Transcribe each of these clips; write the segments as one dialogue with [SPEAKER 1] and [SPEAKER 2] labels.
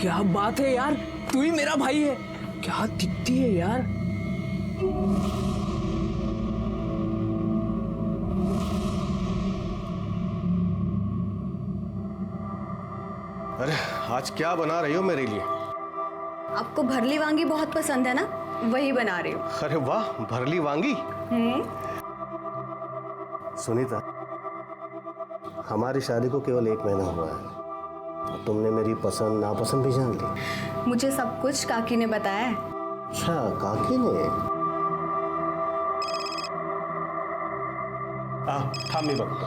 [SPEAKER 1] क्या बात है यार, तू ही मेरा भाई है। क्या दिखती है यार।
[SPEAKER 2] अरे आज क्या बना रही हो मेरे लिए?
[SPEAKER 3] आपको भरली वांगी बहुत पसंद है ना, वही बना रही हूँ।
[SPEAKER 2] अरे वाह, भरली वांगी। सुनीता, हमारी शादी को केवल 1 महीना हुआ है, तुमने मेरी पसंद नापसंद भी जान ली।
[SPEAKER 3] मुझे सब कुछ काकी ने बताया है।
[SPEAKER 2] अच्छा, काकी ने? थाम मी बघतो।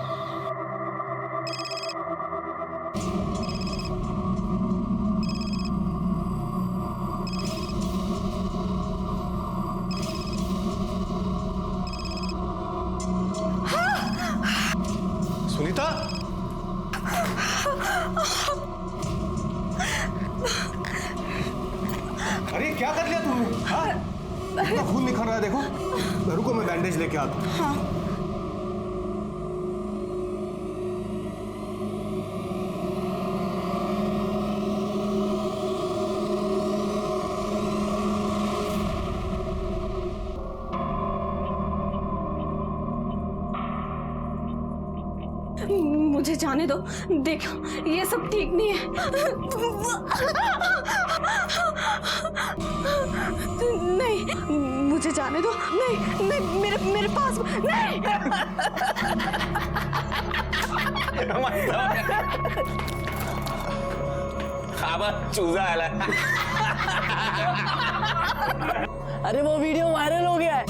[SPEAKER 2] सुनीता, अरे क्या कर लिया तुमने? इतना खून निकल रहा है, देखो। रुको, मैं बैंडेज लेके आता हूँ।
[SPEAKER 3] हाँ। मुझे जाने दो, देखो ये सब ठीक नहीं है। नहीं, मुझे जाने दो। नहीं नहीं, मेरे पास नहीं।
[SPEAKER 1] चूजा आला। अरे वो वीडियो वायरल हो गया है।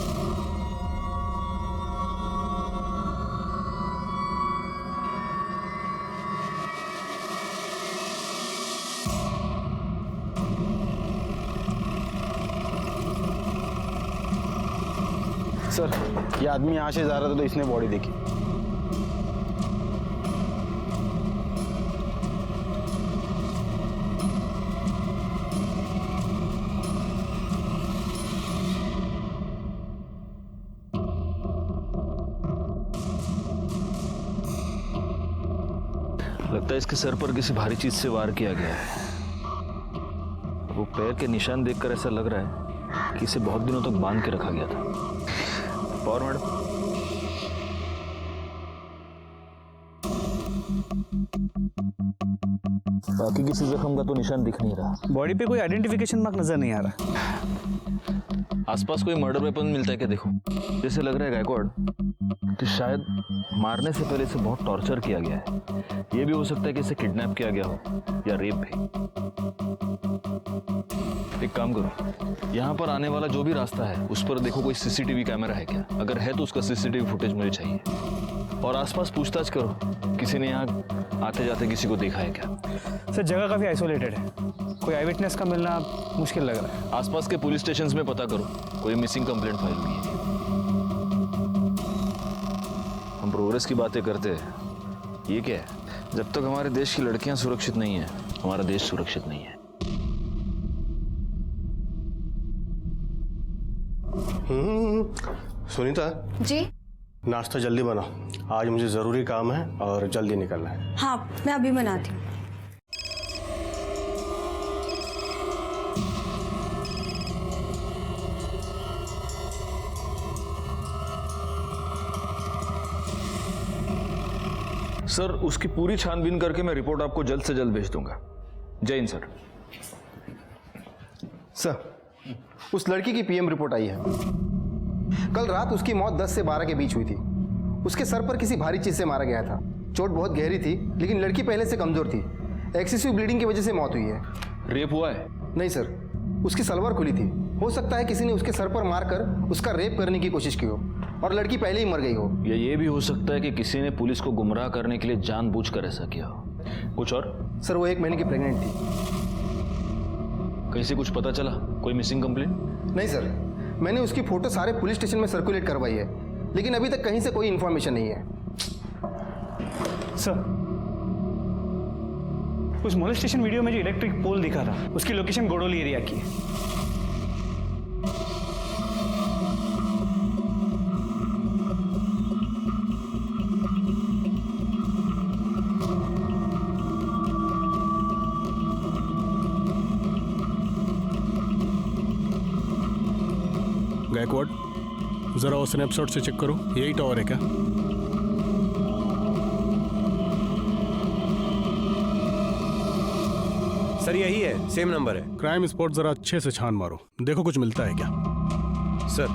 [SPEAKER 4] सर, ये आदमी यहाँ से जा रहा था तो इसने बॉडी देखी।
[SPEAKER 5] लगता है इसके सर पर किसी भारी चीज से वार किया गया है। वो पैर के निशान देखकर ऐसा लग रहा है कि इसे बहुत दिनों तक बांध के रखा गया था। और मैडम, बाकी किसी जख्म का तो निशान दिख नहीं रहा।
[SPEAKER 4] बॉडी पे कोई आइडेंटिफिकेशन मार्क नजर नहीं आ रहा।
[SPEAKER 5] आसपास कोई मर्डर वेपन मिलता है क्या? देखो, जैसे लग रहा है गायकवाड़ कि शायद मारने से पहले इसे बहुत टॉर्चर किया गया है। ये भी हो सकता है कि इसे किडनैप किया गया हो या रेप भी। एक काम करो, यहाँ पर आने वाला जो भी रास्ता है उस पर देखो कोई सीसीटीवी कैमरा है क्या। अगर है तो उसका सीसीटीवी फुटेज मुझे चाहिए। और आसपास पूछताछ करो, किसी ने यहाँ आते जाते किसी को देखा है क्या।
[SPEAKER 4] सर, जगह काफी आइसोलेटेड है, कोई आई विटनेस का मिलना मुश्किल लग रहा है।
[SPEAKER 5] आसपास के पुलिस स्टेशंस में पता करो, कोई मिसिंग कंप्लेंट फाइल हुई है। हम प्रोग्रेस की बातें करते हैं, ये क्या है? जब तक हमारे देश की लड़कियां सुरक्षित नहीं है, हमारा देश सुरक्षित नहीं है।
[SPEAKER 2] सुनीता
[SPEAKER 3] जी।
[SPEAKER 2] नाश्ता जल्दी बनाओ, आज मुझे जरूरी काम है और जल्दी निकलना है।
[SPEAKER 3] हाँ, मैं अभी बनाती हूँ।
[SPEAKER 5] सर, उसकी पूरी छानबीन करके मैं रिपोर्ट आपको जल्द से जल्द भेज दूंगा। जय हिंद सर।
[SPEAKER 6] सर, उस लड़की की पीएम रिपोर्ट आई है। कल रात उसकी मौत 10 से 12 के बीच हुई थी। उसके सर पर किसी भारी चीज से मारा गया था। चोट बहुत गहरी थी, लेकिन लड़की पहले से कमजोर थी। एक्सेसिव ब्लीडिंग की वजह से मौत हुई है।
[SPEAKER 5] रेप हुआ है?
[SPEAKER 6] नहीं सर, उसकी सलवार खुली थी। हो सकता है किसी ने उसके सर पर मारकर उसका रेप करने की कोशिश की हो और लड़की पहले ही मर गई हो।
[SPEAKER 5] या ये भी हो सकता है कि किसी ने पुलिस को गुमराह करने के लिए जानबूझकर ऐसा किया हो। कुछ और?
[SPEAKER 6] सर, वो 1 महीने की प्रेग्नेंट थी।
[SPEAKER 5] कहीं से कुछ पता चला? कोई मिसिंग कंप्लेंट?
[SPEAKER 6] नहीं सर, मैंने उसकी फोटो सारे पुलिस स्टेशन में सर्कुलेट करवाई है, लेकिन अभी तक कहीं से कोई इन्फॉर्मेशन नहीं है।
[SPEAKER 4] सर, उस मोलेस्टेशन वीडियो में जो इलेक्ट्रिक पोल दिखा था, उसकी लोकेशन गोडोली एरिया की है।
[SPEAKER 7] गायकवाड़, जरा वो स्नैपशॉट से चेक करो, यही टावर है क्या?
[SPEAKER 8] सर यही है, सेम नंबर है।
[SPEAKER 7] क्राइम स्पॉट जरा अच्छे से छान मारो, देखो कुछ मिलता है क्या।
[SPEAKER 8] सर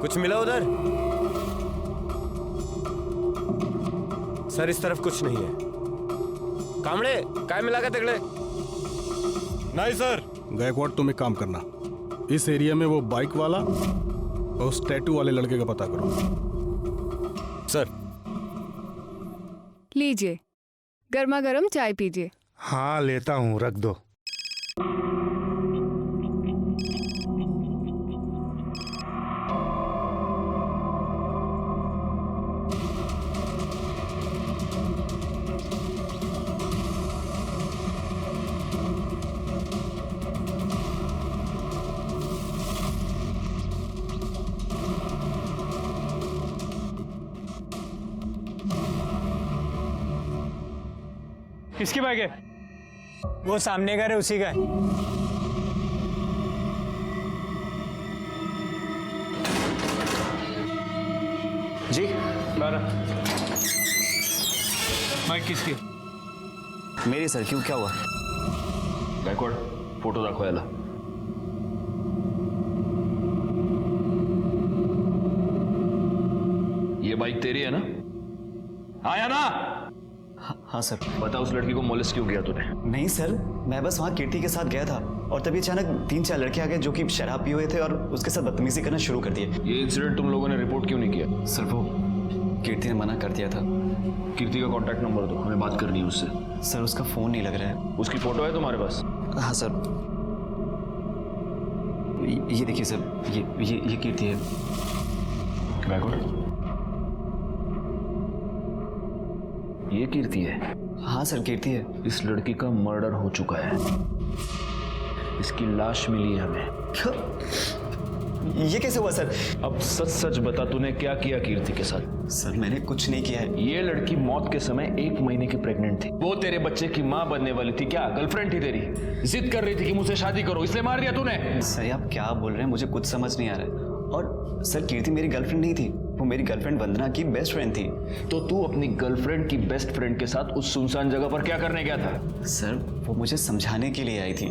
[SPEAKER 8] कुछ मिला उधर? सर इस तरफ कुछ नहीं है। कामड़े काय मिला का तिकड़े? नहीं सर।
[SPEAKER 7] गायकवाड़, तुम एक काम करना, इस एरिया में वो बाइक वाला और उस टैटू वाले लड़के का पता करो।
[SPEAKER 8] सर
[SPEAKER 9] लीजिए, गर्मा गर्म चाय पीजिए।
[SPEAKER 10] हाँ लेता हूँ, रख दो।
[SPEAKER 4] किसकी बाइक है?
[SPEAKER 1] वो सामने का है, उसी का है।
[SPEAKER 5] जी
[SPEAKER 4] बाइक किसकी?
[SPEAKER 5] मेरी सर, क्यों, क्या हुआ? गायकवाड़, फोटो दाखवा याला। ये बाइक तेरी है ना? आया ना?
[SPEAKER 11] हाँ सर।
[SPEAKER 5] बता, उस लड़की को मोलेस्ट क्यों किया तूने?
[SPEAKER 11] नहीं सर, मैं बस वहाँ कीर्ति के साथ गया था और तभी अचानक 3-4 लड़के आ गए जो कि शराब पिए हुए थे और उसके साथ बदतमीजी करना शुरू कर दिए।
[SPEAKER 5] ये इंसिडेंट तुम लोगों ने रिपोर्ट क्यों नहीं किया?
[SPEAKER 11] सर वो कीर्ति ने मना कर दिया था।
[SPEAKER 5] कीर्ति का कांटेक्ट नंबर दो, हमें बात करनी है उससे।
[SPEAKER 11] सर उसका फोन नहीं लग रहा है।
[SPEAKER 5] उसकी फोटो है तुम्हारे पास?
[SPEAKER 11] हाँ सर, ये देखिए सर, ये कीर्ति है।
[SPEAKER 5] ये कीर्ति है?
[SPEAKER 11] हाँ सर, कीर्ति है।
[SPEAKER 5] इस लड़की का मर्डर हो चुका है, इसकी लाश मिली है हमें।
[SPEAKER 11] ये कैसे हुआ सर?
[SPEAKER 5] अब सच सच बता, तूने क्या किया कीर्ति के साथ?
[SPEAKER 11] सर मैंने कुछ नहीं किया है।
[SPEAKER 5] ये लड़की मौत के समय 1 महीने की प्रेग्नेंट थी। वो तेरे बच्चे की माँ बनने वाली थी। क्या गर्लफ्रेंड थी तेरी? जिद कर रही थी कि मुझसे शादी करो, इसलिए मार दिया तूने?
[SPEAKER 11] सर आप क्या बोल रहे हैं, मुझे कुछ समझ नहीं आ रहा है। और सर कीर्ति मेरी गर्लफ्रेंड नहीं थी, वो मेरी गर्लफ्रेंड वंदना की बेस्ट फ्रेंड थी।
[SPEAKER 5] तो तू अपनी गर्लफ्रेंड की बेस्ट फ्रेंड के साथ उस सुनसान जगह पर क्या करने गया था?
[SPEAKER 11] सर वो मुझे समझाने के लिए आई थी।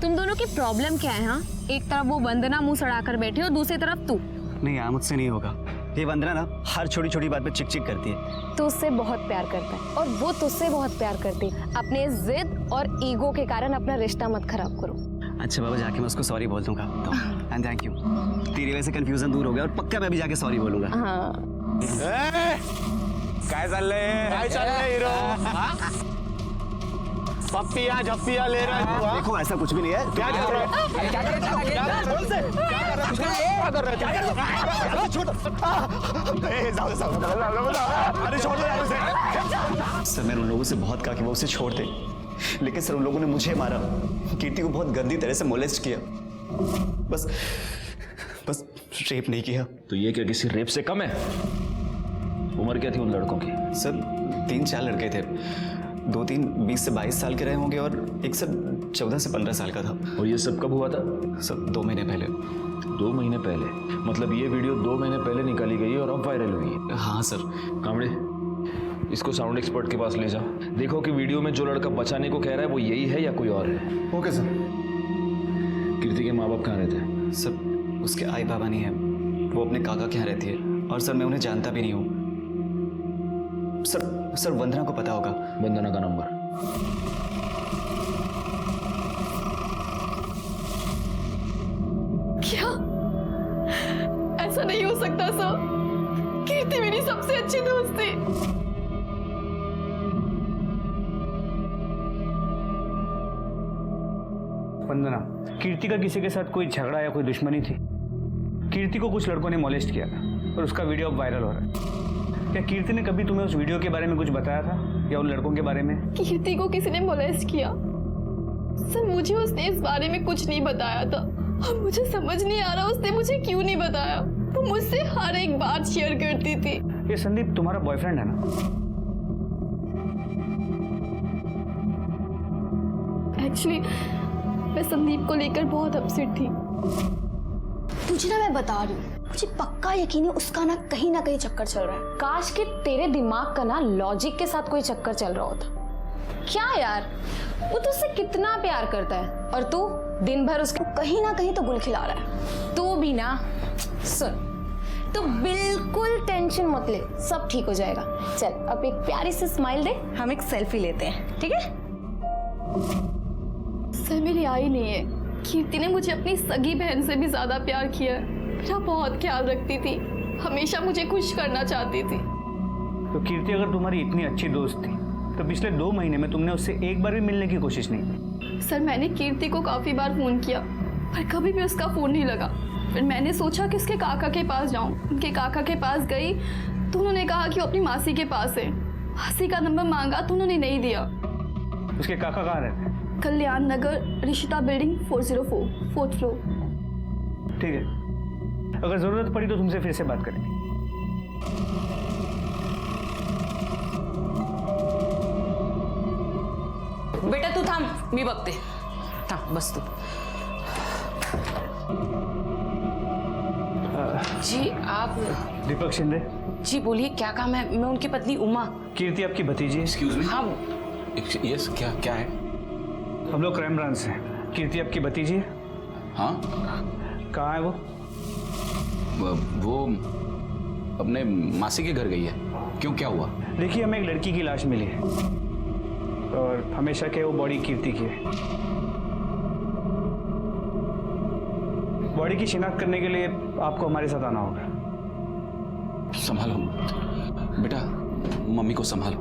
[SPEAKER 12] तुम दोनों की प्रॉब्लम क्या है? हाँ, एक तरफ वो वंदना मुंह सड़ा कर बैठी और दूसरी तरफ तू।
[SPEAKER 11] नहीं यार, मुझसे नहीं होगा। ये वंदना ना हर छोटी छोटी बात पे चिक चिक करती है।
[SPEAKER 12] तू उससे बहुत प्यार करता है और वो तुझसे बहुत प्यार करती है। अपने जिद और ईगो के कारण अपना रिश्ता मत खराब करो।
[SPEAKER 11] अच्छा बाबा, जाके मैं उसको सॉरी बोल दूंगा। एंड थैंक यू, तेरी वजह से कंफ्यूजन दूर हो गया और पक्का मैं भी जाके सॉरी बोलूंगा।
[SPEAKER 12] हाँ।
[SPEAKER 8] काय चाललंय हीरो? पप्पिया झप्पिया ले रहा है?
[SPEAKER 11] देखो ऐसा कुछ भी नहीं है।
[SPEAKER 8] क्या कर रहा है? क्या कर रहा है?
[SPEAKER 11] सर मैंने उन लोगों से बहुत कहा कि वो उसे छोड़ दे, लेकिन सर उन लोगों ने मुझे मारा, कीर्ति को बहुत गंदी तरह से मोलेस्ट किया। बस रेप नहीं किया।
[SPEAKER 5] तो ये क्या किसी रेप से कम है? उम्र क्या थी उन लड़कों की?
[SPEAKER 11] सर 3-4 लड़के थे, 2-3 20 से 22 साल के रहे होंगे और एक सर 14 से 15 साल का था।
[SPEAKER 5] और ये सब कब हुआ था?
[SPEAKER 11] सर 2 महीने पहले।
[SPEAKER 5] 2 महीने पहले? मतलब ये वीडियो 2 महीने पहले निकाली गई है और अब वायरल हुई है?
[SPEAKER 11] हाँ सर।
[SPEAKER 5] कामड़े, इसको साउंड एक्सपर्ट के पास ले जाओ, देखो कि वीडियो में जो लड़का बचाने को कह रहा है वो यही है या कोई और है।
[SPEAKER 6] Okay sir.
[SPEAKER 5] कीर्ति के माँ बाप कहाँ रहते हैं?
[SPEAKER 11] सर उसके आई बाबा नहीं है, वो अपने काका के यहाँ रहती है और सर मैं उन्हें जानता भी नहीं हूँ। सर वंदना को पता होगा।
[SPEAKER 5] वंदना का नंबर?
[SPEAKER 3] क्या? ऐसा नहीं हो सकता सर, कीर्ति मेरी सबसे अच्छी दोस्त थी।
[SPEAKER 4] वंदना, कीर्ति का किसी के साथ कोई झगड़ा या कोई दुश्मनी थी? कीर्ति को कुछ लड़कों ने मोलेस्ट किया था और उसका वीडियो अब वायरल हो रहा है। क्या कीर्ति ने कभी तुम्हें उस वीडियो के बारे में कुछ बताया था या उन लड़कों के बारे में?
[SPEAKER 3] कीर्ति को किसी ने मोलेस्ट किया सर मुझे उसने इस बारे में कुछ नहीं बताया था और मुझे समझ नहीं आ रहा उसने मुझे क्यों नहीं बताया। वो मुझसे हर एक बात शेयर करती थी।
[SPEAKER 4] ये संदीप तुम्हारा बॉयफ्रेंड है ना?
[SPEAKER 3] एक्चुअली मैं संदीप को लेकर बहुत अपसेट थी।
[SPEAKER 12] तुझे ना मैं बता रही हूँ, मुझे पक्का यकीन है उसका ना कहीं चक्कर चल रहा है। काश कि तेरे दिमाग का ना लॉजिक के साथ कोई चक्कर चल रहा होता। क्या यार, वो तुझसे कितना प्यार करता है और तू दिन भर उसको कहीं ना कहीं तो गुल खिला रहा है। तू भी ना, सुन, तो बिल्कुल टेंशन मत ले, सब ठीक हो जाएगा। चल अब एक प्यारी सी स्माइल दे, हम एक सेल्फी लेते हैं, ठीक है?
[SPEAKER 3] सर मेरी आई नहीं है। कीर्ति ने मुझे अपनी सगी बहन से भी ज्यादा प्यार किया है। मेरा बहुत ख्याल रखती थी, हमेशा मुझे खुश करना चाहती थी।
[SPEAKER 4] तो कीर्ति अगर तुम्हारी इतनी अच्छी दोस्त थी तो पिछले 2 महीने में तुमने उससे एक बार भी मिलने की कोशिश नहीं की?
[SPEAKER 3] सर मैंने कीर्ति को काफी बार फोन किया पर कभी भी उसका फोन नहीं लगा। फिर मैंने सोचा कि उसके काका के पास जाऊं। उनके काका के पास गई तो उन्होंने कहा कि वो अपनी मासी के पास है। मासी का नंबर मांगा तो उन्होंने नहीं दिया।
[SPEAKER 4] उसके काका कहाँ रहते हैं?
[SPEAKER 3] कल्याण नगर, ऋषिता बिल्डिंग 404, 4th फ्लोर।
[SPEAKER 4] ठीक है, अगर जरूरत पड़ी तो तुमसे फिर से बात करेंगे।
[SPEAKER 13] बेटा तू थांब, मी बघते। थांब, बस तू। जी आप?
[SPEAKER 4] दीपक शिंदे
[SPEAKER 13] जी बोलिए, क्या काम है? मैं उनकी पत्नी उमा।
[SPEAKER 4] कीर्ति आपकी भतीजी है।
[SPEAKER 11] Excuse me.
[SPEAKER 13] हाँ
[SPEAKER 11] यस, क्या है?
[SPEAKER 4] हम लोग क्राइम ब्रांच से। कीर्ति आपकी भतीजी है?
[SPEAKER 11] हाँ।
[SPEAKER 4] कहाँ है वो?
[SPEAKER 11] वो अपने मासी के घर गई है। क्यों, क्या हुआ?
[SPEAKER 4] देखिए, हमें एक लड़की की लाश मिली है और हमेशा के वो बॉडी कीर्ति की है। बॉडी की शिनाख्त करने के लिए आपको हमारे साथ आना होगा।
[SPEAKER 11] संभालो बेटा, मम्मी को संभालो।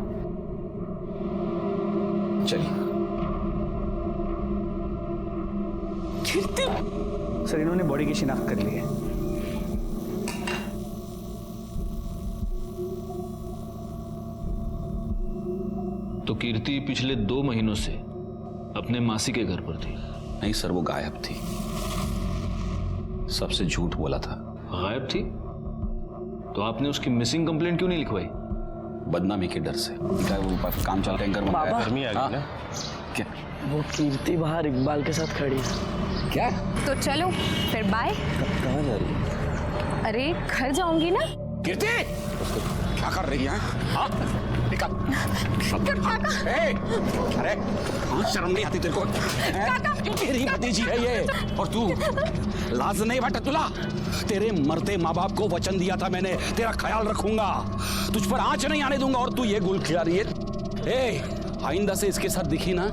[SPEAKER 11] चलिए।
[SPEAKER 4] सर, इन्होंने बॉडी की शिनाख्त कर ली है।
[SPEAKER 5] तो कीर्ति पिछले 2 महीनों से अपने मासी के घर पर थी?
[SPEAKER 11] नहीं सर, वो गायब थी। सबसे झूठ बोला था।
[SPEAKER 5] गायब थी? तो आपने उसकी मिसिंग कंप्लेंट क्यों नहीं लिखवाई?
[SPEAKER 11] बदनामी के डर से। वो काम चल टैंकर बन गया।
[SPEAKER 8] गर्मी आ गई ना।
[SPEAKER 11] क्या?
[SPEAKER 1] वो कीर्ति बाहर इकबाल के साथ खड़ी है।
[SPEAKER 11] क्या?
[SPEAKER 12] तो चलो फिर बाय।
[SPEAKER 1] कहाँ जा रही है?
[SPEAKER 12] अरे घर जाऊंगी ना।
[SPEAKER 11] कीर्ति क्या कर रही है? हाँ? निकल। अरे शर्म नहीं आती तेरे को? तेरी भतीजी है ये, और तू लाज नहीं बटा तुला? तेरे मरते माँ बाप को वचन दिया था मैंने, तेरा ख्याल रखूंगा, तुझ पर आंच नहीं आने दूंगा, और तू ये गुल खिला रही है। आइंदा से इसके साथ दिखी ना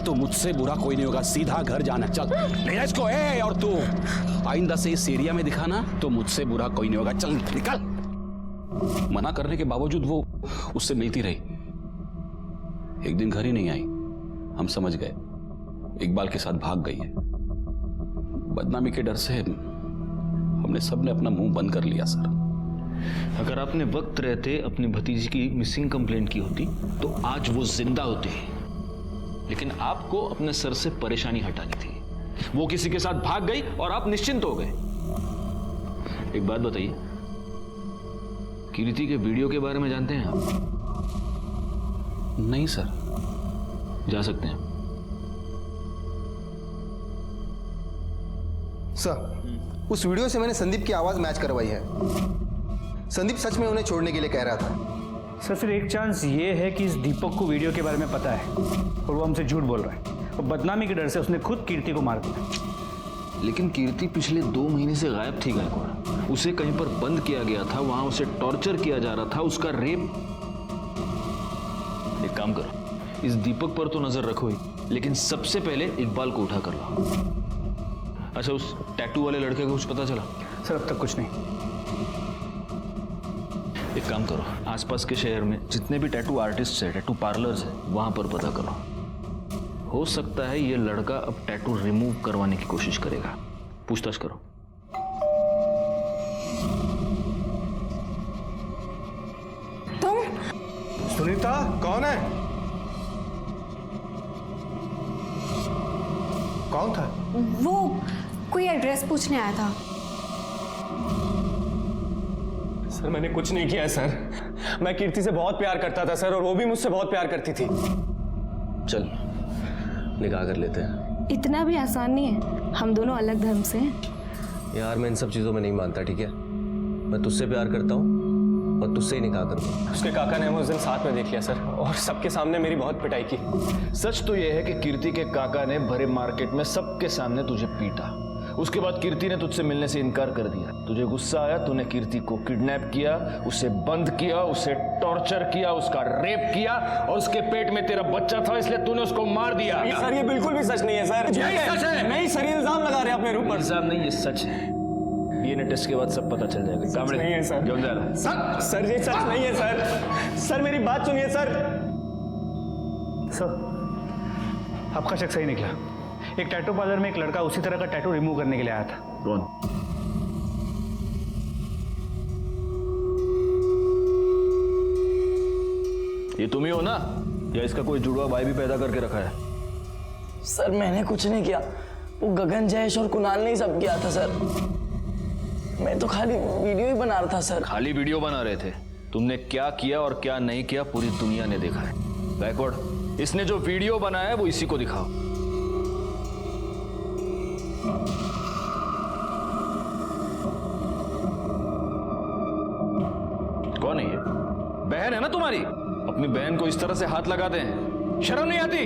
[SPEAKER 11] तो मुझसे बुरा कोई नहीं होगा। सीधा घर जाना, चल ले जा इसको। और तू आइंदा से इस एरिया में दिखा ना तो मुझसे बुरा कोई नहीं होगा। चल निकल। मना करने के बावजूद वो उससे मिलती रही। एक दिन घर ही नहीं आई, हम समझ गए इकबाल के साथ भाग गई है। बदनामी के डर से हमने सबने अपना मुंह बंद कर लिया सर।
[SPEAKER 5] अगर आपने वक्त रहते अपनी भतीजी की मिसिंग कंप्लेंट की होती तो आज वो जिंदा होती। लेकिन आपको अपने सर से परेशानी हटानी थी। वो किसी के साथ भाग गई और आप निश्चिंत हो गए। एक बात बताइए, कीर्ति के वीडियो के बारे में जानते हैं आप?
[SPEAKER 11] नहीं सर।
[SPEAKER 5] जा सकते हैं
[SPEAKER 6] सर। उस वीडियो से मैंने संदीप की आवाज मैच करवाई है। संदीप सच में उन्हें छोड़ने के लिए कह रहा था।
[SPEAKER 4] सर, फिर एक चांस ये है कि इस दीपक को वीडियो के बारे में पता है और वो हमसे झूठ बोल रहा है, और बदनामी के डर से उसने खुद कीर्ति को मार दिया।
[SPEAKER 5] लेकिन कीर्ति पिछले 2 महीने से गायब थी गायकवाड़। उसे कहीं पर बंद किया गया था, वहां उसे टॉर्चर किया जा रहा था, उसका रेप। एक काम करो, इस दीपक पर तो नजर रखो ही, लेकिन सबसे पहले इकबाल को उठा कर लाओ। अच्छा, उस टैटू वाले लड़के का कुछ पता चला?
[SPEAKER 4] सर, अब तक कुछ नहीं।
[SPEAKER 5] एक काम करो, आसपास के शहर में जितने भी टैटू आर्टिस्ट है, टैटू पार्लर्स है, वहां पर पता करो। हो सकता है ये लड़का अब टैटू रिमूव करवाने की कोशिश करेगा। पूछताछ करो।
[SPEAKER 6] सुनीता कौन है? कौन था?
[SPEAKER 12] वो कोई एड्रेस पूछने आया था।
[SPEAKER 14] सर मैंने कुछ नहीं किया है सर। मैं कीर्ति से बहुत प्यार करता था सर, और वो भी मुझसे बहुत प्यार करती थी।
[SPEAKER 2] चल निकाह कर लेते हैं।
[SPEAKER 12] इतना भी आसान नहीं है, हम दोनों अलग धर्म से हैं।
[SPEAKER 2] यार मैं इन सब चीज़ों में नहीं मानता, ठीक है? मैं तुझसे प्यार करता हूँ और तुझसे ही निकाह करूँगा।
[SPEAKER 14] उसके काका ने हमें उस दिन साथ में देख लिया सर, और सबके सामने मेरी बहुत पिटाई की।
[SPEAKER 5] सच तो यह है कि कीर्ति के काका ने भरे मार्केट में सबके सामने तुझे पीटा। उसके बाद कीर्ति ने तुझसे मिलने से इनकार कर दिया। तुझे गुस्सा आया, तूने कीर्ति को किडनैप किया, उसे बंद किया, उसे टॉर्चर किया, उसका रेप किया, और उसके पेट में तेरा बच्चा था इसलिए तूने उसको मार दिया।
[SPEAKER 14] सर ये बिल्कुल भी सच नहीं है सर।
[SPEAKER 5] यही सच है।
[SPEAKER 14] नहीं सर, ये इल्जाम लगा रहे हैं अपने ऊपर।
[SPEAKER 5] इल्जाम नहीं, ये सच है। डीएनए टेस्ट के बाद सब पता चल जाएगा।
[SPEAKER 14] कामड़े नहीं है सर।
[SPEAKER 5] क्यों जा रहा?
[SPEAKER 14] सर ये सच नहीं है सर। सर मेरी बात सुनिए सर।
[SPEAKER 4] सर आपका शक सही निकला। एक टैटू पार्लर में एक लड़का उसी तरह का टैटू रिमूव करने के लिए आया था।
[SPEAKER 5] कौन? ये तुम ही हो ना, या इसका कोई जुड़वा भाई भी पैदा करके रखा है?
[SPEAKER 1] सर मैंने कुछ नहीं किया, वो गगन, जयेश और कुणाल ने ही सब किया था सर। मैं तो खाली वीडियो ही बना रहा था सर।
[SPEAKER 5] खाली वीडियो बना रहे थे? तुमने क्या किया और क्या नहीं किया पूरी दुनिया ने देखा है। बैकवर्ड, इसने जो वीडियो बनाया है वो इसी को दिखाओ। कौन है ये? बहन है ना तुम्हारी? अपनी बहन को इस तरह से हाथ लगाते हैं, शर्म नहीं आती?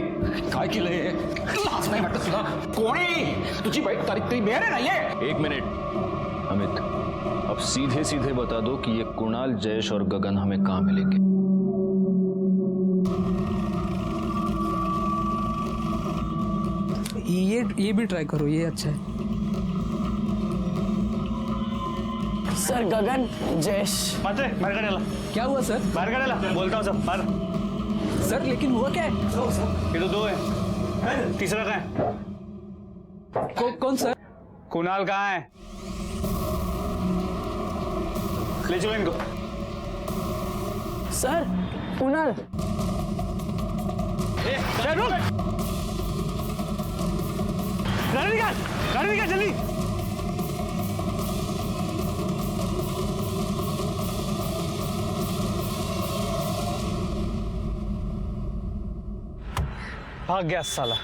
[SPEAKER 11] काय के लिए लाज नाही वाटत तुला? कोण आहे तुझी बाई? तेरी बहन है ना ये?
[SPEAKER 5] एक मिनट अमित, अब सीधे सीधे बता दो कि ये कुणाल, जयेश और गगन हमें कहां मिलेंगे?
[SPEAKER 1] ये भी ट्राई करो, ये अच्छा है। सर गगन, जयेश।
[SPEAKER 4] बाहर काढायला।
[SPEAKER 1] क्या हुआ सर?
[SPEAKER 4] बाहर काढायला बोलता हूँ सब बाहर।
[SPEAKER 1] सर लेकिन हुआ क्या है?
[SPEAKER 4] ये तो दो है, तीसरा कहाँ है?
[SPEAKER 1] कौन सर?
[SPEAKER 4] कुणाल कहाँ है? ले चलो इनको।
[SPEAKER 1] सर कुणाल।
[SPEAKER 4] गाड़ी निकाल जल्दी। भाग गया साला।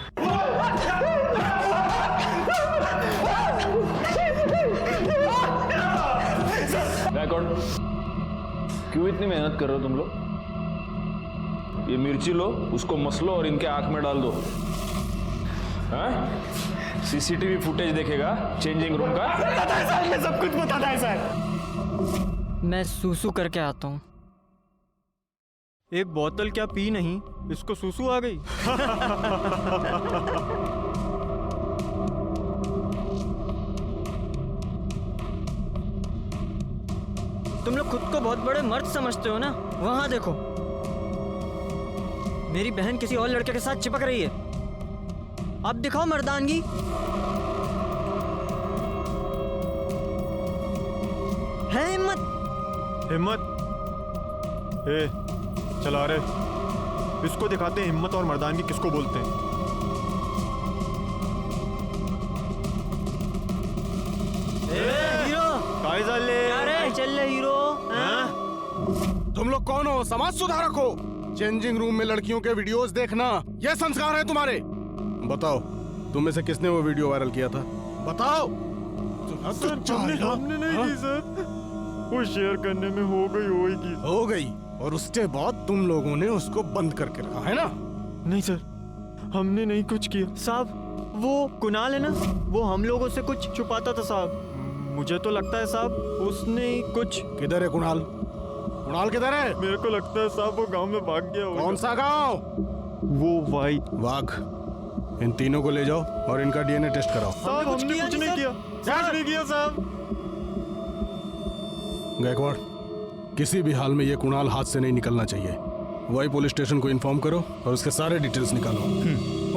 [SPEAKER 5] बैकवर्ड, क्यों इतनी मेहनत कर रहे हो तुम लोग? ये मिर्ची लो, उसको मसलो और इनके आंख में डाल दो। हाँ? सीसीटीवी फुटेज देखेगा चेंजिंग रूम का।
[SPEAKER 14] पता है सर, मैं सब कुछ बताता है सर।
[SPEAKER 15] मैं सूसू करके आता हूँ।
[SPEAKER 16] एक बोतल क्या पी नहीं, इसको सूसू आ गई।
[SPEAKER 15] तुम लोग खुद को बहुत बड़े मर्द समझते हो ना? वहां देखो, मेरी बहन किसी और लड़के के साथ चिपक रही है। अब दिखाओ मर्दानगी। है हिम्मत।
[SPEAKER 16] हिम्मत? ए, चला रे, इसको दिखाते हैं हिम्मत और मर्दानगी किसको बोलते हैं।
[SPEAKER 15] हीरो
[SPEAKER 16] काय चालले?
[SPEAKER 15] अरे चल हीरो।
[SPEAKER 7] तुम लोग कौन हो? समाज सुधारक हो? चेंजिंग रूम में लड़कियों के वीडियोस देखना ये संस्कार है तुम्हारे? बताओ, तुम में से किसने वो वीडियो वायरल किया था? बताओ।
[SPEAKER 16] सर हमने नहीं की सर, वो शेयर करने में हो गई
[SPEAKER 7] और उसके बाद तुम लोगों ने उसको बंद करके रखा है ना?
[SPEAKER 16] नहीं सर, हमने नहीं कुछ किया
[SPEAKER 15] साहब। वो कुणाल है ना, वो हम लोगों से कुछ छुपाता था साहब।
[SPEAKER 16] मुझे तो लगता है साहब उसने ही कुछ।
[SPEAKER 7] किधर है कुणाल? कुणाल किधर है?
[SPEAKER 16] मेरे को लगता है साहब वो गांव में भाग गया होगा।
[SPEAKER 7] कौन सा गांव?
[SPEAKER 16] वो
[SPEAKER 7] वाघ। इन तीनों को ले जाओ और इनका डीएनए टेस्ट कराओ।
[SPEAKER 16] साहब हमने कुछ नहीं किया, कुछ नहीं किया साहब।
[SPEAKER 7] गायकवाड़, किसी भी हाल में ये कुणाल हाथ से नहीं निकलना चाहिए। वही पुलिस स्टेशन को इन्फॉर्म करो और उसके सारे डिटेल्स निकालो।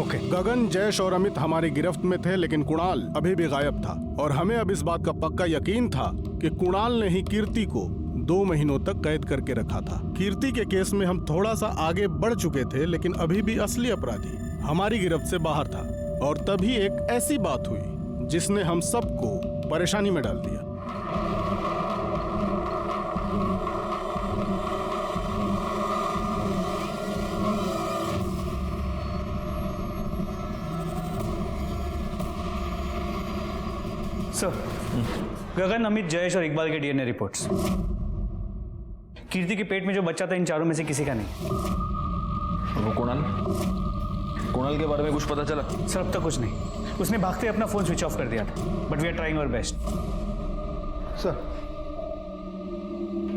[SPEAKER 4] ओके।
[SPEAKER 7] गगन, जयेश और अमित हमारी गिरफ्त में थे, लेकिन कुणाल अभी भी गायब था और हमें अब इस बात का पक्का यकीन था कि कुणाल ने ही कीर्ति को 2 महीनों तक कैद करके रखा था। कीर्ति के केस में हम थोड़ा सा आगे बढ़ चुके थे, लेकिन अभी भी असली अपराधी हमारी गिरफ्त से बाहर था। और तभी एक ऐसी बात हुई जिसने हम सबको परेशानी में डाल दिया।
[SPEAKER 4] सर, गगन, अमित, जयेश और इकबाल के डीएनए रिपोर्ट्स। कीर्ति के पेट में जो बच्चा था इन चारों में से किसी का नहीं।
[SPEAKER 5] वो कुणाल के बारे में कुछ पता चला?
[SPEAKER 4] सर, अब तक कुछ नहीं। उसने भागते अपना फोन स्विच ऑफ कर दिया था, but we are trying our best.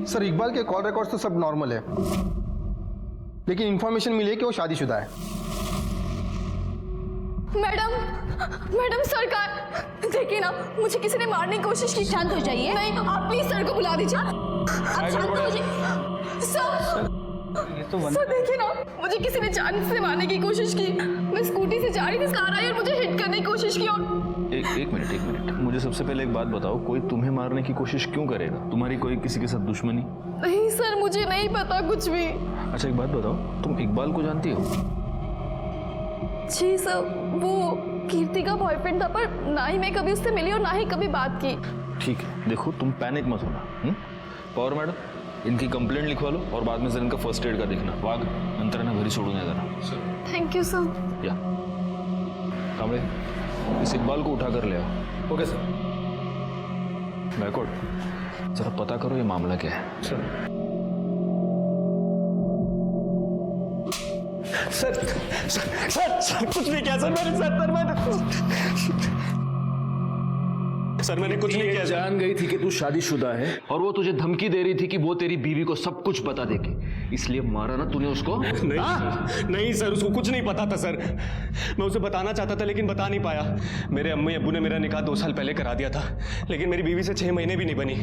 [SPEAKER 6] Sir Iqbal के कॉल रिकॉर्ड्स तो सब नॉर्मल है, लेकिन इंफॉर्मेशन मिली है कि वो शादीशुदा है।
[SPEAKER 3] मैडम सरकार देखिए ना, मुझे किसी ने मारने की कोशिश की।
[SPEAKER 12] शांत हो जाइए।
[SPEAKER 3] नहीं, आप प्लीज सर को बुला दीजिए। आप शांत हो जाइए। सर देखिए ना, मुझे किसी ने जान से मारने की कोशिश की। मैं स्कूटी से जा रही थी, कार आई और मुझे हिट करने की कोशिश की। और
[SPEAKER 5] एक मिनट, मुझे सबसे पहले एक बात बताओ, कोई तुम्हें मारने की कोशिश क्यों करेगा? तुम्हारी कोई किसी के साथ दुश्मनी?
[SPEAKER 3] नहीं सर, मुझे नहीं पता कुछ भी।
[SPEAKER 5] अच्छा एक बात बताओ, तुम इकबाल को जानती हो?
[SPEAKER 3] जी सर, वो कीर्ति का बॉयफ्रेंड था, पर ना ही मैं कभी उससे मिली और ना ही कभी बात की।
[SPEAKER 5] ठीक है, देखो तुम पैनिक मत होना। पवार मैडम, इनकी कंप्लेंट लिखवा लो और बाद में सर इनका फर्स्ट एड का देखना। वाघ, अंतराना घरी सोडून या जरा।
[SPEAKER 3] Thank you sir.
[SPEAKER 5] या कांबळे, इस इकबाल को उठा कर ले आओ।
[SPEAKER 14] Okay sir.
[SPEAKER 5] बैकवर्ड, जरा पता करो ये मामला क्या है।
[SPEAKER 14] सर कुछ नहीं किया सर, मैंने कुछ नहीं किया।
[SPEAKER 5] जान गई थी कि तू शादीशुदा है और वो तुझे धमकी दे रही थी कि वो तेरी बीवी को सब कुछ बता देगी, इसलिए मारा ना तूने उसको?
[SPEAKER 14] नहीं सर, उसको कुछ नहीं पता था सर। मैं उसे बताना चाहता था लेकिन बता नहीं पाया। मेरे अम्मी अब्बू ने मेरा निकाह 2 साल पहले करा दिया था, लेकिन मेरी बीवी से 6 महीने भी नहीं बनी।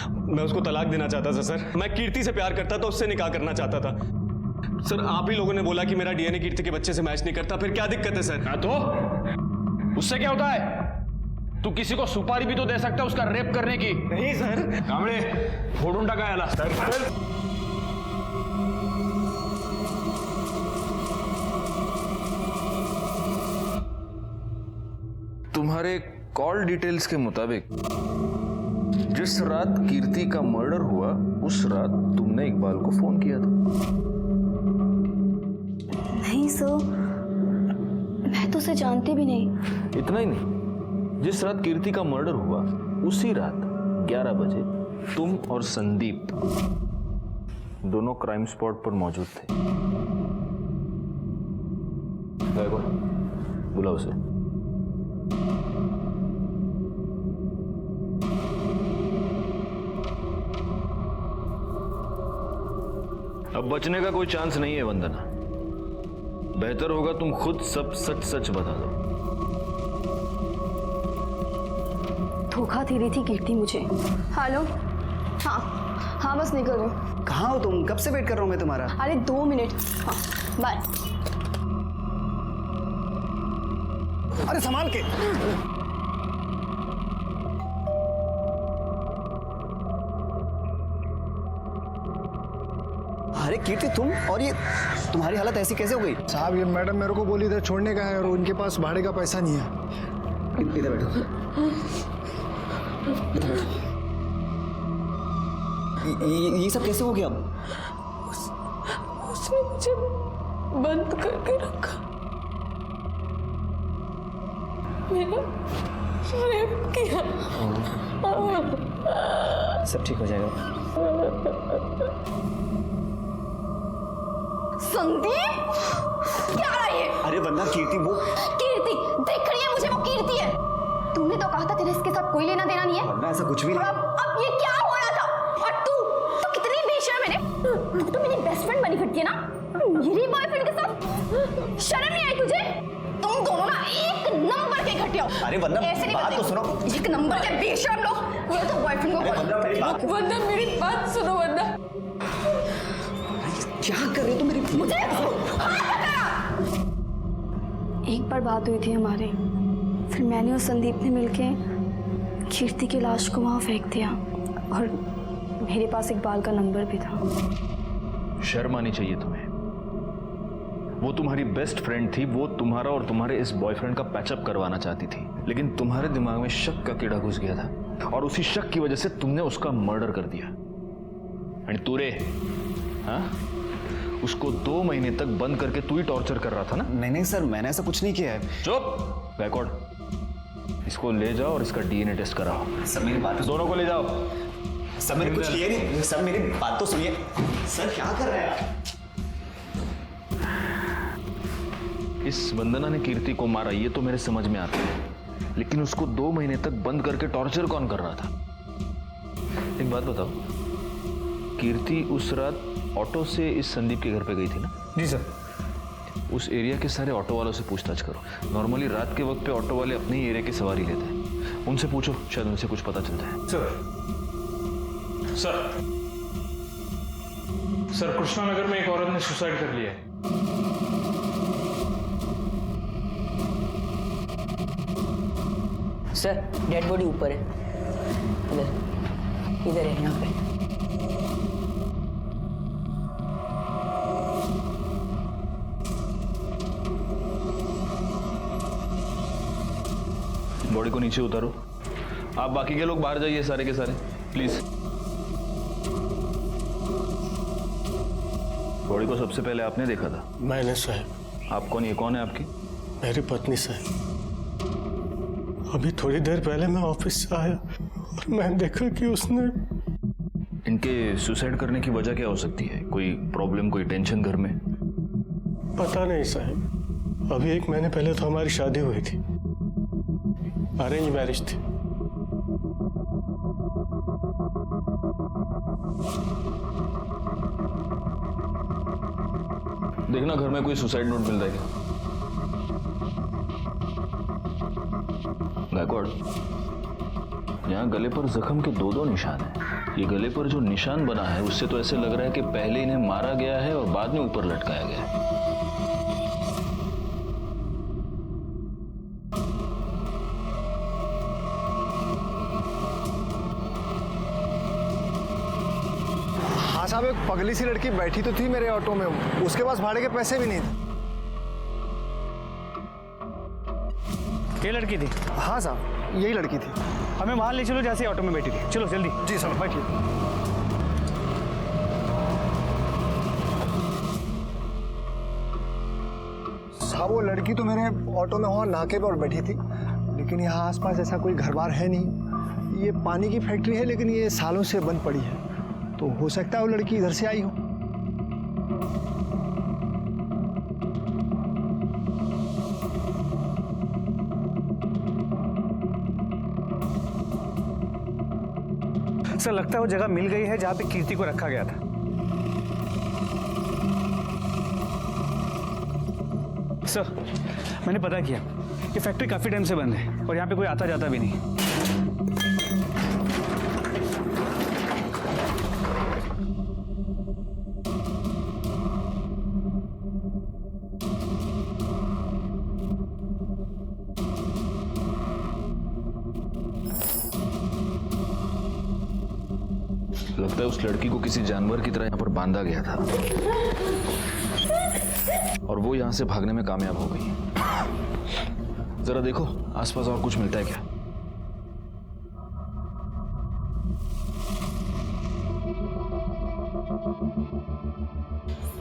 [SPEAKER 14] मैं उसको तलाक देना चाहता था सर। मैं कीर्ति से प्यार करता था, उससे निकाह करना चाहता था। सर आप ही लोगों ने बोला कि मेरा डीएनए कीर्ति के बच्चे से मैच नहीं करता, फिर क्या दिक्कत है सर?
[SPEAKER 5] तो उससे क्या होता है? तू किसी को सुपारी भी तो दे सकता है उसका रेप करने की।
[SPEAKER 14] नहीं सर।
[SPEAKER 5] कांबळे, फोडून टाका याला। सर तुम्हारे कॉल डिटेल्स के मुताबिक जिस रात कीर्ति का मर्डर हुआ उस रात तुमने इकबाल को फोन किया था।
[SPEAKER 12] नहीं सर, मैं तो उसे जानती भी नहीं।
[SPEAKER 5] इतना ही नहीं, जिस रात कीर्ति का मर्डर हुआ उसी रात 11 बजे तुम और संदीप दोनों क्राइम स्पॉट पर मौजूद थे। बुलाओ उसे। अब बचने का कोई चांस नहीं है वंदना। बेहतर होगा तुम खुद सब सच सच बता दो।
[SPEAKER 12] धोखा दे रही थी कीर्ति मुझे।
[SPEAKER 3] हेलो। हाँ बस निकल रही।
[SPEAKER 15] कहाँ हो तुम? कब से वेट कर रहा हूँ मैं तुम्हारा।
[SPEAKER 3] अरे 2 मिनट। हाँ बाय।
[SPEAKER 15] अरे संभाल के। अरे कीर्ति, तुम और ये तुम्हारी हालत ऐसी कैसे हो गई?
[SPEAKER 17] साहब ये मैडम मेरे को बोली इधर छोड़ने का है और उनके पास भाड़े का पैसा नहीं है।
[SPEAKER 15] इधर बैठो। ये सब कैसे हो गया?
[SPEAKER 3] उसने मुझे बंद करके रखा, मेरा रेप किया।
[SPEAKER 15] सब ठीक हो जाएगा।
[SPEAKER 3] संदीप, क्या रहा ये?
[SPEAKER 15] अरे वंदना, कीर्ति वो
[SPEAKER 3] कीर्ति देख रही है मुझे, वो कीर्ति है। तुमने तो कहा था तेरे इसके साथ कोई लेना देना नहीं है।
[SPEAKER 15] वंदना ऐसा कुछ भी नहीं।
[SPEAKER 3] अब ये क्या हो रहा था? और तू कितनी बेशर्म है। तू तो मेरी बेस्ट फ्रेंड बनी फिरती है ना, मेरी बॉयफ्रेंड के साथ। शर्म नहीं आई तुझे? तुम दोनों ना एक नंबर के घटिया हो।
[SPEAKER 15] अरे वंदना,
[SPEAKER 3] ऐसे नहीं
[SPEAKER 15] बात तो
[SPEAKER 3] बनते।
[SPEAKER 15] सुनो।
[SPEAKER 3] एक नंबर के बेशर्म लोग। ये तो बॉयफ्रेंड को। वंदना मेरी बात सुनो। वंदना
[SPEAKER 15] क्या कर रहे हो तुम? मेरी
[SPEAKER 3] मुझे एक बार बात हुई थी हमारी, फिर मैंने और संदीप ने मिलके कीर्ति की लाश को वहां फेंक दिया और मेरे पास इकबाल का नंबर भी था।
[SPEAKER 5] शर्म आनी चाहिए तुम्हें। वो तुम्हारी बेस्ट फ्रेंड थी, वो तुम्हारा और तुम्हारे इस बॉयफ्रेंड का पैचअप करवाना चाहती थी, लेकिन तुम्हारे दिमाग में शक का कीड़ा घुस गया था और उसी शक की वजह से तुमने उसका मर्डर कर दिया। एंड तू रे, हाँ, उसको 2 महीने तक बंद करके तू ही टॉर्चर कर रहा था ना?
[SPEAKER 18] नहीं सर, मैंने ऐसा कुछ नहीं किया है।
[SPEAKER 5] चुप बैकवर्ड, इसको ले जाओ और इसका डीएनए टेस्ट कराओ।
[SPEAKER 18] सर मेरी बात
[SPEAKER 5] दोनों को ले जाओ।
[SPEAKER 18] सर मैंने कुछ किया नहीं। सर मेरी बात तो सुनिए। सर क्या कर रहे हैं आप?
[SPEAKER 5] इस वंदना ने कीर्ति को मारा ये तो मेरे समझ में आता है, लेकिन उसको 2 महीने तक बंद करके टॉर्चर कौन कर रहा था? एक बात बताओ, कीर्ति उस रात ऑटो से इस संदीप के घर पे गई थी ना?
[SPEAKER 4] जी सर।
[SPEAKER 5] उस एरिया के सारे ऑटो वालों से पूछताछ करो। नॉर्मली रात के वक्त पे ऑटो वाले अपनी ही एरिया की सवारी लेते हैं, उनसे पूछो, शायद उनसे कुछ पता चलता है।
[SPEAKER 19] सर कृष्णा नगर में एक औरत ने सुसाइड कर लिया है।
[SPEAKER 13] सर डेड बॉडी ऊपर है, इधर है, यहाँ पे।
[SPEAKER 5] बॉडी को नीचे उतारो। आप बाकी के लोग बाहर जाइए, सारे के सारे प्लीज। बॉडी को सबसे पहले आपने देखा था?
[SPEAKER 2] मैंने साहब।
[SPEAKER 5] आप कौन? ये कौन है आपकी?
[SPEAKER 2] मेरी पत्नी साहब। अभी थोड़ी देर पहले मैं ऑफिस से आया और मैं देखा कि उसने।
[SPEAKER 5] इनके सुसाइड करने की वजह क्या हो सकती है? कोई प्रॉब्लम, कोई टेंशन घर में?
[SPEAKER 2] पता नहीं साहब, अभी 1 महीने पहले तो हमारी शादी हुई थी, अरेंज मैरिज थी।
[SPEAKER 5] देखना घर में कोई सुसाइड नोट मिल रहा है क्या? गायकवाड़, यहाँ गले पर जख्म के 2 निशान हैं। ये गले पर जो निशान बना है उससे तो ऐसे लग रहा है कि पहले इन्हें मारा गया है और बाद में ऊपर लटकाया गया है।
[SPEAKER 17] हाँ साहब, एक पगली सी लड़की बैठी तो थी मेरे ऑटो में, उसके पास भाड़े के पैसे भी नहीं थे।
[SPEAKER 4] ये लड़की थी?
[SPEAKER 17] हाँ साहब, यही लड़की थी।
[SPEAKER 4] हमें वहां ले चलो जैसे ऑटो में बैठी थी। चलो जल्दी।
[SPEAKER 17] जी साहब, बैठिए। साहब वो लड़की तो मेरे ऑटो में वहाँ नाके पर बैठी थी, लेकिन यहाँ आसपास ऐसा कोई घर बार है नहीं। ये पानी की फैक्ट्री है, लेकिन ये सालों से बंद पड़ी है, तो हो सकता है वो लड़की इधर से आई हो।
[SPEAKER 4] सर लगता है वो जगह मिल गई है जहां पे कीर्ति को रखा गया था। सर मैंने पता किया, ये फैक्ट्री काफी टाइम से बंद है और यहाँ पे कोई आता जाता भी नहीं।
[SPEAKER 5] लगता है उस लड़की को किसी जानवर की तरह यहाँ पर बांधा गया था और वो यहाँ से भागने में कामयाब हो गई। जरा देखो आसपास और कुछ मिलता है क्या?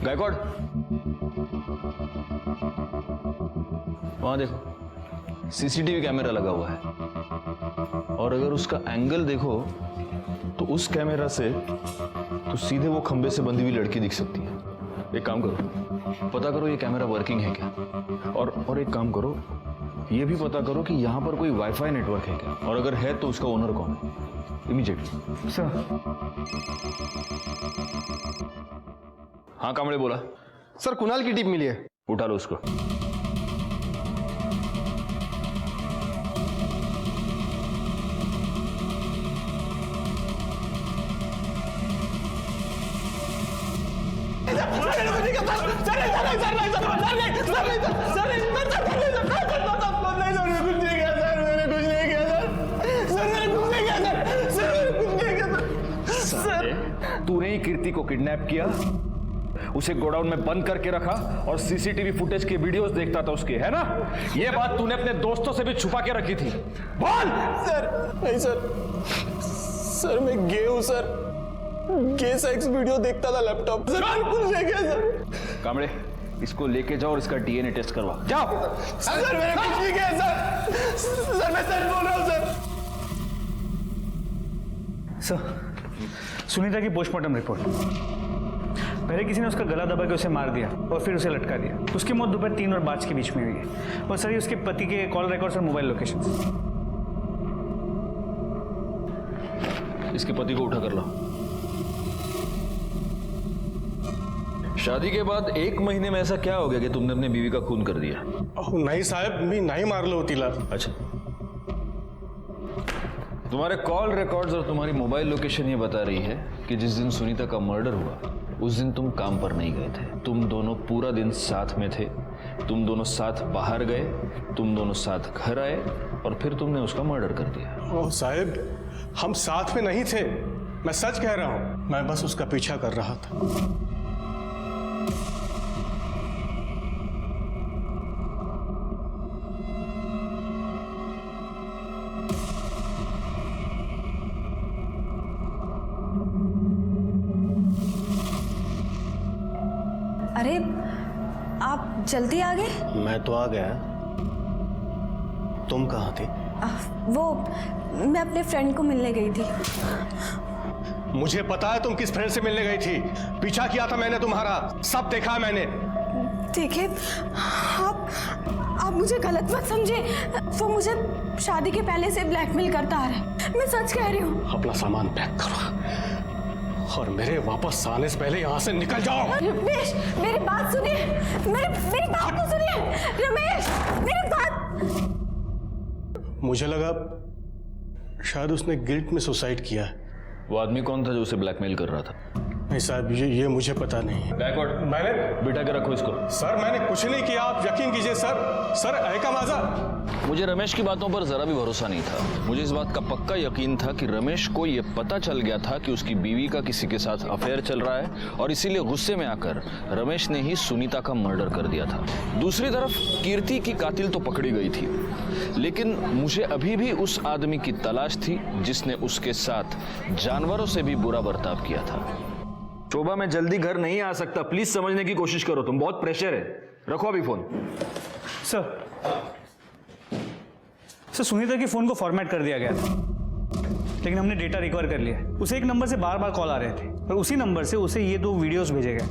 [SPEAKER 5] गायकवाड़, वहां देखो सीसीटीवी कैमरा लगा हुआ है और अगर उसका एंगल देखो तो उस कैमरा से तो सीधे वो खंबे से बंधी हुई लड़की दिख सकती है। एक काम करो, पता करो ये कैमरा वर्किंग है क्या, और एक काम करो, ये भी पता करो कि यहाँ पर कोई वाईफाई नेटवर्क है क्या, और अगर है तो उसका ओनर कौन है, इमीडिएटली।
[SPEAKER 4] सर।
[SPEAKER 5] हाँ कामड़े बोला।
[SPEAKER 6] सर कुणाल की टीप मिली है।
[SPEAKER 5] उठा लो उसको।
[SPEAKER 4] तूने ही कीर्ति को किडनैप किया
[SPEAKER 5] उसे गोडाउन में बंद करके रखा और सीसीटीवी फुटेज के वीडियोस देखता था उसके, है ना? ये बात तूने अपने दोस्तों से भी छुपा के रखी थी। बोल।
[SPEAKER 1] सर नहीं सर, सर मैं गे हूँ सर, गे सेक्स वीडियो देखता था लैपटॉप सर, कुछ नहीं किया सर।
[SPEAKER 5] कामड़े, इसको लेके जाओ और इसका डीएनए टेस्ट करवा, जाओ।
[SPEAKER 1] सर मैंने कुछ नहीं किया सर, सर मैं सच बोल रहा हूँ सर।
[SPEAKER 4] सर, सुनीता की पोस्टमार्टम रिपोर्ट। पहले किसी ने उसका गला दबा के उसे मार दिया और फिर उसे लटका दिया। उसकी मौत दोपहर 3 और 5 के बीच में हुई है। और सर, ये उसके पति के कॉल रिकॉर्ड्स और मोबाइल लोकेशन।
[SPEAKER 5] इसके पति को उठा कर ला। शादी के बाद 1 महीने में ऐसा क्या हो गया कि तुमने अपनी बीवी का खून कर दिया?
[SPEAKER 7] नहीं साहब, मी नहीं मारलो तिला।
[SPEAKER 5] अच्छा, तुम्हारे कॉल रिकॉर्ड्स और तुम्हारी मोबाइल लोकेशन ये बता रही है कि जिस दिन सुनीता का मर्डर हुआ उस दिन तुम काम पर नहीं गए थे। तुम दोनों पूरा दिन साथ में थे, तुम दोनों साथ बाहर गए, तुम दोनों साथ घर आए और फिर तुमने उसका मर्डर कर दिया।
[SPEAKER 7] ओह साहब, हम साथ में नहीं थे, मैं सच कह रहा हूं, मैं बस उसका पीछा कर रहा था।
[SPEAKER 12] अरे आप जल्दी आ गए?
[SPEAKER 2] मैं तो आ गया, तुम कहाँ थी?
[SPEAKER 12] वो मैं अपने फ्रेंड को मिलने गई थी।
[SPEAKER 7] मुझे पता है तुम किस फ्रेंड से मिलने गई थी, पीछा किया था मैंने तुम्हारा, सब देखा है मैंने।
[SPEAKER 12] देखिए आप मुझे गलत मत समझे, वो मुझे शादी के पहले से ब्लैकमेल करता आ रहा है, मैं सच कह रही हूँ।
[SPEAKER 7] अपना सामान पैक करो और मेरे वापस आने से पहले यहाँ से निकल जाओ।
[SPEAKER 12] रमेश, मेरी बात सुनिए, मेरी बात तो सुनिए। रमेश, मेरी बात।
[SPEAKER 7] मुझे लगा शायद उसने गिल्ट में सुसाइड किया है।
[SPEAKER 5] वो आदमी कौन था जो उसे ब्लैकमेल कर रहा था?
[SPEAKER 7] नहीं साहब, ये मुझे पता नहीं।
[SPEAKER 5] बैकवर्ड,
[SPEAKER 7] मैंने
[SPEAKER 5] बिठा के रखो इसको।
[SPEAKER 7] सर मैंने कुछ नहीं किया, आप यकीन कीजिए सर है का माजा।
[SPEAKER 5] मुझे रमेश की बातों पर जरा भी भरोसा नहीं था। मुझे इस बात का पक्का यकीन था कि रमेश को यह पता चल गया था कि उसकी बीवी का किसी के साथ अफेयर चल रहा है और इसीलिए गुस्से में आकर रमेश ने ही सुनीता का मर्डर कर दिया था। दूसरी तरफ कीर्ति की कातिल तो पकड़ी गई थी, लेकिन मुझे अभी भी उस आदमी की तलाश थी जिसने उसके साथ जानवरों से भी बुरा बर्ताव किया था। शोभा, मैं जल्दी घर नहीं आ सकता, प्लीज समझने की कोशिश करो, तुम बहुत प्रेशर है। रखो अभी फोन।
[SPEAKER 4] सर, सुनीता के फोन को फॉर्मेट कर दिया गया था, लेकिन हमने डेटा रिकवर कर लिया। उसे एक नंबर से बार बार कॉल आ रहे थे और उसी नंबर से उसे ये 2 वीडियोस भेजे गए।